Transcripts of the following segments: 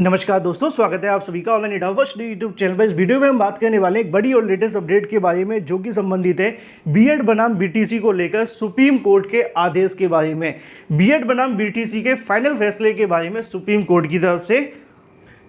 नमस्कार दोस्तों, स्वागत है आप सभी का ऑनलाइन एडवांस यूट्यूब चैनल पर। इस वीडियो में हम बात करने वाले हैं एक बड़ी और लेटेस्ट अपडेट के बारे में, जो कि संबंधित है बीएड बनाम बीटीसी को लेकर सुप्रीम कोर्ट के आदेश के बारे में। बीएड बनाम बीटीसी के फाइनल फैसले के बारे में सुप्रीम कोर्ट की तरफ से।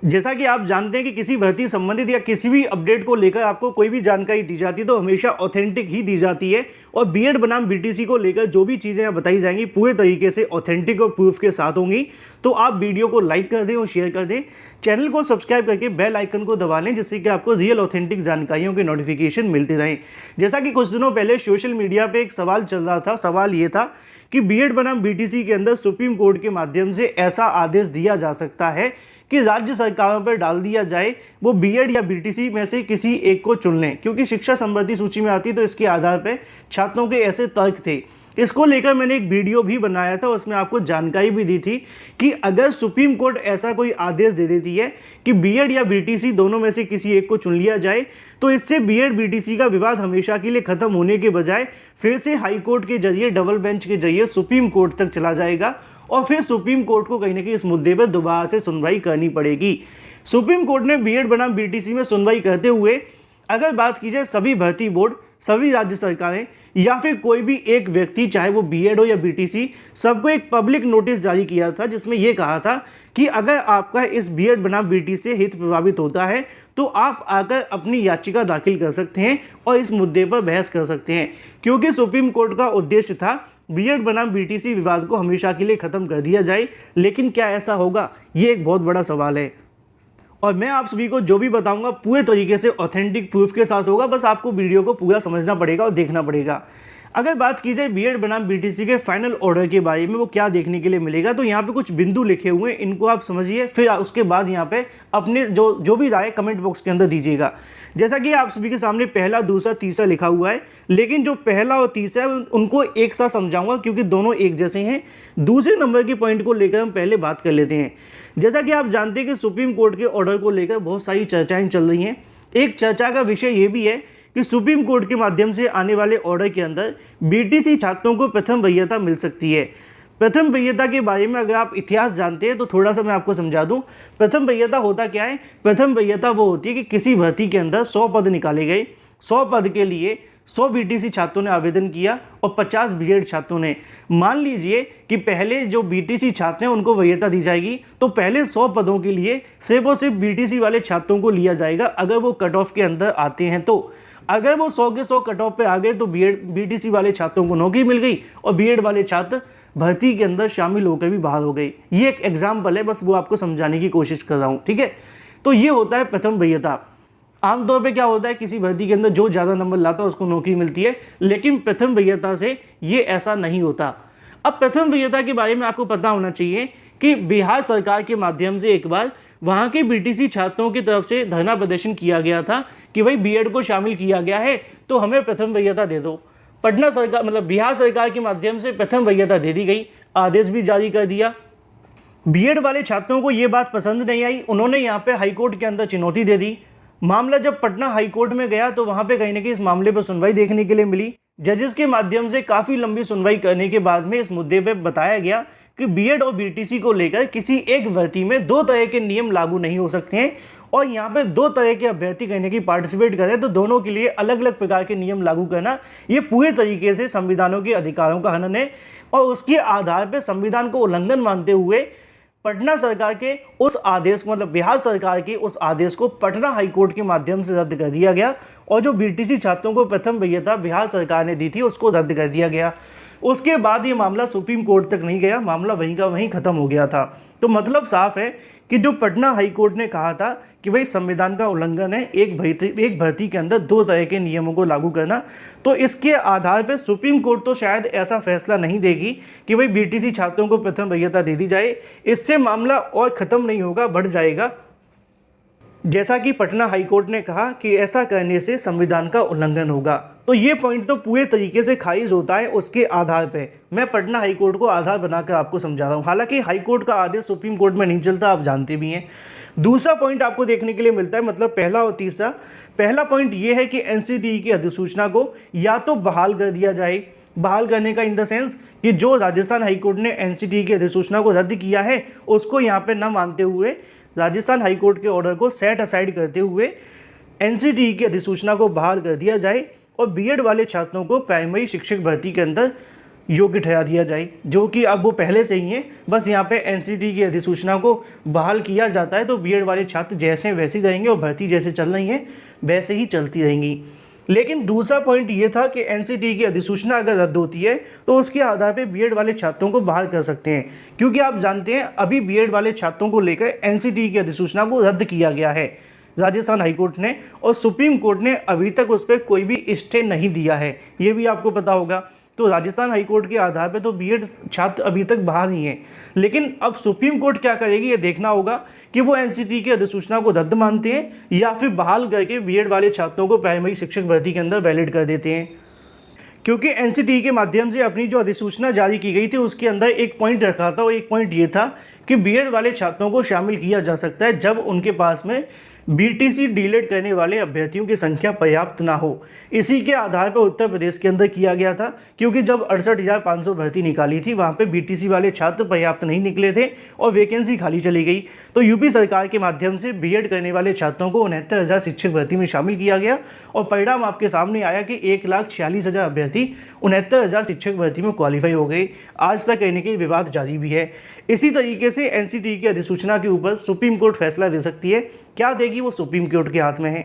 जैसा कि आप जानते हैं कि किसी भर्ती संबंधित या किसी भी अपडेट को लेकर आपको कोई भी जानकारी दी जाती है तो हमेशा ऑथेंटिक ही दी जाती है, और बीएड बनाम बीटीसी को लेकर जो भी चीज़ें यहाँ बताई जाएंगी पूरे तरीके से ऑथेंटिक और प्रूफ के साथ होंगी। तो आप वीडियो को लाइक कर दें और शेयर कर दें, चैनल को सब्सक्राइब करके बेल आइकन को दबा लें, जिससे कि आपको रियल ऑथेंटिक जानकारियों के नोटिफिकेशन मिलते रहें। जैसा कि कुछ दिनों पहले सोशल मीडिया पर एक सवाल चल रहा था, सवाल ये था कि बीएड बनाम बीटीसी के अंदर सुप्रीम कोर्ट के माध्यम से ऐसा आदेश दिया जा सकता है कि राज्य सरकारों पर डाल दिया जाए वो बीएड या बीटीसी में से किसी एक को चुन लें, क्योंकि शिक्षा संबंधी सूची में आती तो इसके आधार पर छात्रों के ऐसे तर्क थे। इसको लेकर मैंने एक वीडियो भी बनाया था, उसमें आपको जानकारी भी दी थी कि अगर सुप्रीम कोर्ट ऐसा कोई आदेश दे देती है कि बीएड या बीटीसी दोनों में से किसी एक को चुन लिया जाए, तो इससे बीएड बीटीसी का विवाद हमेशा के लिए खत्म होने के बजाय फिर से हाई कोर्ट के जरिए, डबल बेंच के जरिए सुप्रीम कोर्ट तक चला जाएगा, और फिर सुप्रीम कोर्ट को कहीं ना कहीं इस मुद्दे पर दोबारा से सुनवाई करनी पड़ेगी। सुप्रीम कोर्ट ने बीएड बनाम बीटीसी में सुनवाई करते हुए अगर बात की जाए सभी भर्ती बोर्ड, सभी राज्य सरकारें या फिर कोई भी एक व्यक्ति, चाहे वो बीएड हो या बीटीसी, सबको एक पब्लिक नोटिस जारी किया था, जिसमें यह कहा था कि अगर आपका इस बीएड बनाम बीटीसी से हित प्रभावित होता है तो आप आकर अपनी याचिका दाखिल कर सकते हैं और इस मुद्दे पर बहस कर सकते हैं, क्योंकि सुप्रीम कोर्ट का उद्देश्य था बीएड बनाम बीटीसी विवाद को हमेशा के लिए खत्म कर दिया जाए। लेकिन क्या ऐसा होगा, ये एक बहुत बड़ा सवाल है, और मैं आप सभी को जो भी बताऊंगा पूरे तरीके से ऑथेंटिक प्रूफ के साथ होगा। बस आपको वीडियो को पूरा समझना पड़ेगा और देखना पड़ेगा। अगर बात की जाए बीएड बनाम बीटीसी के फाइनल ऑर्डर के बारे में, वो क्या देखने के लिए मिलेगा, तो यहाँ पे कुछ बिंदु लिखे हुए हैं, इनको आप समझिए, फिर उसके बाद यहाँ पे अपने जो भी राय कमेंट बॉक्स के अंदर दीजिएगा। जैसा कि आप सभी के सामने पहला, दूसरा, तीसरा लिखा हुआ है, लेकिन जो पहला और तीसरा है उनको एक साथ समझाऊंगा क्योंकि दोनों एक जैसे हैं। दूसरे नंबर के पॉइंट को लेकर हम पहले बात कर लेते हैं। जैसा कि आप जानते हैं कि सुप्रीम कोर्ट के ऑर्डर को लेकर बहुत सारी चर्चाएं चल रही हैं। एक चर्चा का विषय ये भी है कि सुप्रीम कोर्ट के माध्यम से आने वाले ऑर्डर के अंदर बीटीसी छात्रों को प्रथम वरीयता मिल सकती है। प्रथम वरीयता के बारे में अगर आप इतिहास जानते हैं तो थोड़ा सा मैं आपको समझा दूं। प्रथम वरीयता होता क्या है? प्रथम वरीयता वो होती है कि किसी भर्ती के अंदर 100 पद निकाले गए, 100 पद के लिए 100 बीटीसी छात्रों ने आवेदन किया और 50 बीएड छात्रों ने। मान लीजिए कि पहले जो बीटीसी छात्र हैं उनको वरीयता दी जाएगी, तो पहले 100 पदों के लिए सिर्फ और सिर्फ बीटीसी वाले छात्रों को लिया जाएगा अगर वो कट ऑफ के अंदर आते हैं। तो अगर वो 100 के 100 कट ऑफ पे आ गए तो बीटीसी वाले छात्रों को नौकरी मिल गई और बीएड वाले छात्र भर्ती के अंदर शामिल होकर भी बाहर हो गए। ये एक एग्जाम्पल है, बस वो आपको समझाने की कोशिश कर रहा हूँ, ठीक है। तो ये होता है प्रथम वरीयता। आमतौर पे क्या होता है, किसी भर्ती के अंदर जो ज़्यादा नंबर लाता है उसको नौकरी मिलती है, लेकिन प्रथम वरीयता से ये ऐसा नहीं होता। अब प्रथम वरीयता के बारे में आपको पता होना चाहिए कि बिहार सरकार के माध्यम से एक बार वहाँ के बीटीसी छात्रों की तरफ से धरना प्रदर्शन किया गया था कि भाई बीएड को शामिल किया गया है तो हमें प्रथम वरीयता दे दो। पटना सरकार मतलब बिहार सरकार के माध्यम से प्रथम वरीयता दे दी गई, आदेश भी जारी कर दिया। बीएड वाले छात्रों को ये बात पसंद नहीं आई, उन्होंने यहाँ पे हाईकोर्ट के अंदर चुनौती दे दी। मामला जब पटना हाईकोर्ट में गया तो वहाँ पे कहीं ना कहीं इस मामले पर सुनवाई देखने के लिए मिली। जजेस के माध्यम से काफ़ी लंबी सुनवाई करने के बाद में इस मुद्दे पर बताया गया कि बीएड और बीटीसी को लेकर किसी एक भर्ती में 2 तरह के नियम लागू नहीं हो सकते हैं, और यहाँ पे 2 तरह के अभ्यर्थी कहने की पार्टिसिपेट करें तो दोनों के लिए अलग अलग प्रकार के नियम लागू करना ये पूरे तरीके से संविधानों के अधिकारों का हनन है। और उसके आधार पर संविधान को उल्लंघन मानते हुए पटना सरकार के उस आदेश को, मतलब बिहार सरकार के उस आदेश को पटना हाईकोर्ट के माध्यम से रद्द कर दिया गया, और जो बीटीसी छात्रों को प्रथम वरीयता बिहार सरकार ने दी थी उसको रद्द कर दिया गया। उसके बाद ये मामला सुप्रीम कोर्ट तक नहीं गया, मामला वहीं का वहीं खत्म हो गया था। तो मतलब साफ है कि जो पटना हाईकोर्ट ने कहा था कि भाई संविधान का उल्लंघन है एक भर्ती के अंदर 2 तरह के नियमों को लागू करना, तो इसके आधार पर सुप्रीम कोर्ट तो शायद ऐसा फैसला नहीं देगी कि भाई बीटीसी छात्रों को प्रथम वरीयता दे दी जाए। इससे मामला और ख़त्म नहीं होगा, बढ़ जाएगा। जैसा कि पटना हाईकोर्ट ने कहा कि ऐसा करने से संविधान का उल्लंघन होगा। तो ये पॉइंट तो पूरे तरीके से खारिज होता है उसके आधार पे। मैं पटना हाईकोर्ट को आधार बनाकर आपको समझा रहा हूँ, हालांकि हाईकोर्ट का आदेश सुप्रीम कोर्ट में नहीं चलता, आप जानते भी हैं। दूसरा पॉइंट आपको देखने के लिए मिलता है, मतलब पहला और तीसरा। पहला पॉइंट ये है कि एनसीटीई की अधिसूचना को या तो बहाल कर दिया जाए, बहाल करने का इन द सेंस कि जो राजस्थान हाईकोर्ट ने एनसीटीई की अधिसूचना को रद्द किया है उसको यहाँ पे न मानते हुए राजस्थान हाईकोर्ट के ऑर्डर को सेट असाइड करते हुए एनसीटीई की अधिसूचना को बहाल कर दिया जाए और बीएड वाले छात्रों को प्राइमरी शिक्षक भर्ती के अंदर योग्य ठहरा दिया जाए, जो कि अब वो पहले से ही है। बस यहाँ पे एनसीटीई की अधिसूचना को बहाल किया जाता है तो बीएड वाले छात्र जैसे वैसे ही रहेंगे और भर्ती जैसे चल रही है वैसे ही चलती रहेंगी। लेकिन दूसरा पॉइंट ये था कि एनसीटीई की अधिसूचना अगर रद्द होती है तो उसके आधार पर बीएड वाले छात्रों को बहाल कर सकते हैं, क्योंकि आप जानते हैं अभी बीएड वाले छात्रों को लेकर एनसीटीई की अधिसूचना को रद्द किया गया है राजस्थान हाईकोर्ट ने, और सुप्रीम कोर्ट ने अभी तक उस पर कोई भी स्टे नहीं दिया है, ये भी आपको पता होगा। तो राजस्थान हाईकोर्ट के आधार पे तो बीएड छात्र अभी तक बाहर ही हैं, लेकिन अब सुप्रीम कोर्ट क्या करेगी ये देखना होगा कि वो एनसीटीई की अधिसूचना को रद्द मानते हैं या फिर बहाल करके बीएड वाले छात्रों को प्राइमरी शिक्षक भर्ती के अंदर वैलिड कर देते हैं। क्योंकि एनसीटीई के माध्यम से अपनी जो अधिसूचना जारी की गई थी उसके अंदर एक पॉइंट रखा था, और एक पॉइंट ये था कि बीएड वाले छात्रों को शामिल किया जा सकता है जब उनके पास में बीटीसी डीलेट करने वाले अभ्यर्थियों की संख्या पर्याप्त ना हो। इसी के आधार पर उत्तर प्रदेश के अंदर किया गया था, क्योंकि जब 68,500 भर्ती निकाली थी वहाँ पे बीटीसी वाले छात्र पर्याप्त नहीं निकले थे और वैकेंसी खाली चली गई। तो यूपी सरकार के माध्यम से बीएड करने वाले छात्रों को 69,000 शिक्षक भर्ती में शामिल किया गया और परिणाम आपके सामने आया कि 1,46,000 अभ्यर्थी 69,000 शिक्षक भर्ती में क्वालिफाई हो गए। आज तक कहने के विवाद जारी भी है। इसी तरीके से एनसीटीई की अधिसूचना के ऊपर सुप्रीम कोर्ट फैसला दे सकती है, क्या देगी वो सुप्रीम कोर्ट के हाथ में है।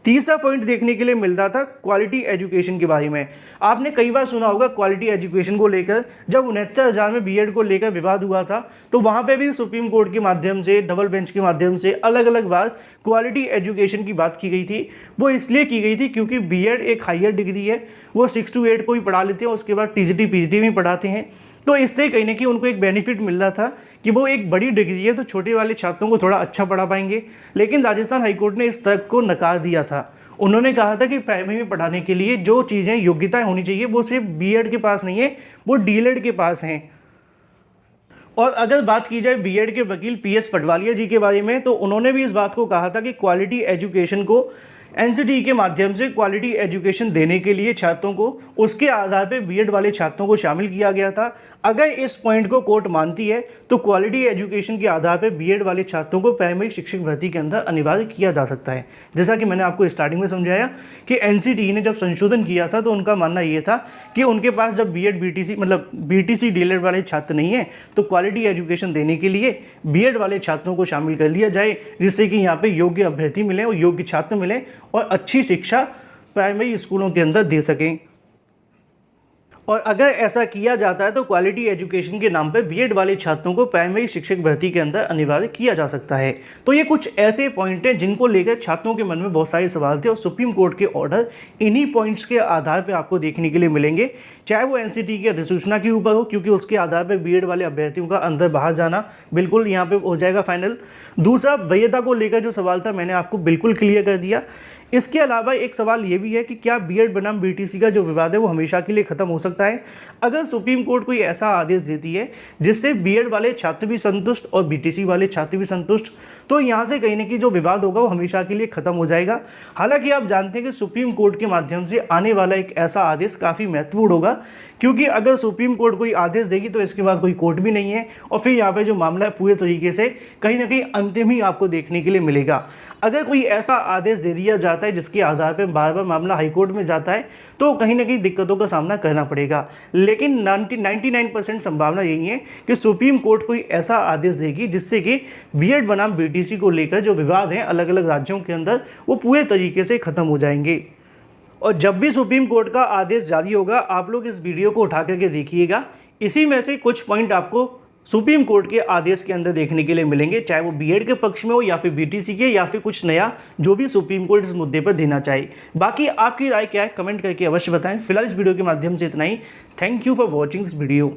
तीसरा पॉइंट देखने के लिए मिल रहा था क्वालिटी एजुकेशन के बारे में। आपने कई बार सुना होगा क्वालिटी एजुकेशन को लेकर, जब 69,000 में बीएड को लेकर विवाद हुआ था तो वहाँ पे भी सुप्रीम कोर्ट के माध्यम से, डबल बेंच के माध्यम से अलग अलग बार क्वालिटी एजुकेशन की बात की गई थी। वो इसलिए की गई थी क्योंकि बीएड एक हायर डिग्री है, वो 6 to 8 को ही पढ़ा लेते हैं, उसके बाद टीजीटी पीएचडी में पढ़ाते हैं। तो इससे कहीं ना कहीं उनको एक बेनिफिट मिल रहा था कि वो एक बड़ी डिग्री है तो छोटे वाले छात्रों को थोड़ा अच्छा पढ़ा पाएंगे। लेकिन राजस्थान हाईकोर्ट ने इस तर्क को नकार दिया था। उन्होंने कहा था कि प्राइमरी में पढ़ाने के लिए जो चीज़ें योग्यताएं होनी चाहिए वो सिर्फ बीएड के पास नहीं है, वो डीएलएड के पास हैं। और अगर बात की जाए बीएड के वकील पीएस पटवालिया जी के बारे में, तो उन्होंने भी इस बात को कहा था कि क्वालिटी एजुकेशन को एनसीटीई के माध्यम से क्वालिटी एजुकेशन देने के लिए छात्रों को उसके आधार पर बीएड वाले छात्रों को शामिल किया गया था। अगर इस पॉइंट को कोर्ट मानती है तो क्वालिटी एजुकेशन के आधार पर बीएड वाले छात्रों को प्राइमरी शिक्षक भर्ती के अंदर अनिवार्य किया जा सकता है। जैसा कि मैंने आपको स्टार्टिंग में समझाया कि एनसीटीई ने जब संशोधन किया था तो उनका मानना ये था कि उनके पास जब बीएड बीटीसी मतलब बीटीसी डीएलएड वाले छात्र नहीं है तो क्वालिटी एजुकेशन देने के लिए बीएड वाले छात्रों को शामिल कर लिया जाए, जिससे कि यहाँ पे योग्य अभ्यर्थी मिले और योग्य छात्र मिले और अच्छी शिक्षा प्राइमरी स्कूलों के अंदर दे सकें। और अगर ऐसा किया जाता है तो क्वालिटी एजुकेशन के नाम पर बीएड वाले छात्रों को प्राइमरी शिक्षक भर्ती के अंदर अनिवार्य किया जा सकता है। तो ये कुछ ऐसे पॉइंट हैं जिनको लेकर छात्रों के मन में बहुत सारे सवाल थे और सुप्रीम कोर्ट के ऑर्डर इन्हीं पॉइंट्स के आधार पर आपको देखने के लिए मिलेंगे, चाहे वो एनसीटीई की अधिसूचना के ऊपर हो, क्योंकि उसके आधार पर बीएड वाले अभ्यर्थियों का अंदर बाहर जाना बिल्कुल यहाँ पर हो जाएगा फाइनल। दूसरा, वैधता को लेकर जो सवाल था मैंने आपको बिल्कुल क्लियर कर दिया। इसके अलावा एक सवाल ये भी है कि क्या बीएड बनाम बीटीसी का जो विवाद है वो हमेशा के लिए खत्म हो सकता है। अगर सुप्रीम कोर्ट कोई ऐसा आदेश देती है जिससे बीएड वाले छात्र भी संतुष्ट और बीटीसी वाले छात्र भी संतुष्ट, तो यहाँ से कहीं ना कहीं जो विवाद होगा वो हमेशा के लिए खत्म हो जाएगा। हालांकि आप जानते हैं कि सुप्रीम कोर्ट के माध्यम से आने वाला एक ऐसा आदेश काफ़ी महत्वपूर्ण होगा, क्योंकि अगर सुप्रीम कोर्ट कोई आदेश देगी तो इसके बाद कोई कोर्ट भी नहीं है और फिर यहाँ पे जो मामला है पूरे तरीके से कहीं ना कहीं अंतिम ही आपको देखने के लिए मिलेगा। अगर कोई ऐसा आदेश दे दिया जाता है जिसके आधार पर बार बार मामला हाईकोर्ट में जाता है तो कहीं ना कहीं दिक्कतों का सामना करना पड़ेगा। लेकिन 99% संभावना यही है कि सुप्रीम कोर्ट कोई ऐसा आदेश देगी जिससे कि बीएड बनाम बीटीसी को लेकर जो विवाद हैं अलग अलग राज्यों के अंदर वो पूरे तरीके से खत्म हो जाएंगे। और जब भी सुप्रीम कोर्ट का आदेश जारी होगा आप लोग इस वीडियो को उठा करके देखिएगा। इसी में से कुछ पॉइंट आपको सुप्रीम कोर्ट के आदेश के अंदर देखने के लिए मिलेंगे, चाहे वो बीएड के पक्ष में हो या फिर बीटीसी के या फिर कुछ नया जो भी सुप्रीम कोर्ट इस मुद्दे पर देना चाहे। बाकी आपकी राय क्या है कमेंट करके अवश्य बताएं। फिलहाल इस वीडियो के माध्यम से इतना ही। Thank you for watching this video.